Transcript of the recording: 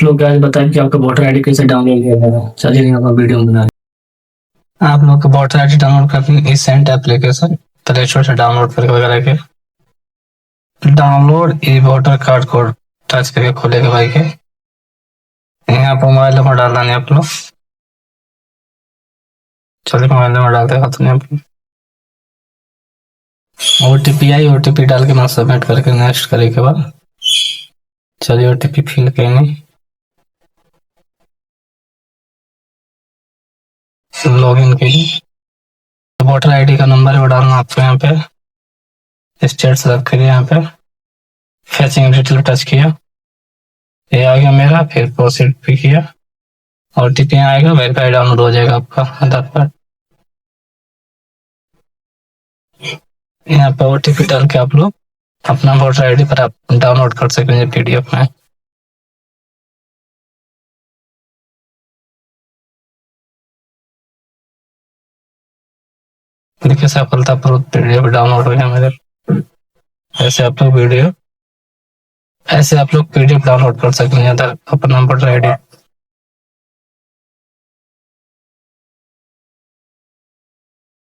लोग क्या बताएं कि आपका वोटर आईडी कैसे डाउनलोड किया जाएगा। चलिए यहाँ पर वीडियो बना आप लोग का वोटर आईडी डाउनलोड करनी इस सेंट एप्लीकेशन प्ले स्टोर से डाउनलोड करके वगैरह के डाउनलोड ई वोटर कार्ड को टच करके खोलेगा भाई के यहाँ पर मोबाइल नंबर डालना है आप लोग। चलिए मोबाइल नंबर डालते हैं अपने ओटीपी आई, ओटीपी डाल के मैं सबमिट करके नेक्स्ट करे के बाद चलिए ओटीपी फिल करेंगे। लॉगिन के लिए वोटर आईडी का नंबर है वो डालना आपको। यहाँ पे स्टेट सेलेक्ट करिए, यहाँ पे फैचिंग डिटेल टच किया, ये आ गया मेरा, फिर प्रोसीड भी किया, ओटीपी आएगा, वेरीफाई डाउनलोड हो जाएगा आपका आधार कार्ड। यहाँ पे ओटीपी डाल के आप लोग अपना वोटर आईडी पर आप डाउनलोड कर सकेंगे पीडीएफ में। देखिए सफलतापूर्वक पीडीएफ डाउनलोड हो गया मेरे। ऐसे आप लोग पीडीएफ डाउनलोड कर सकेंगे अपना वोटर आईडी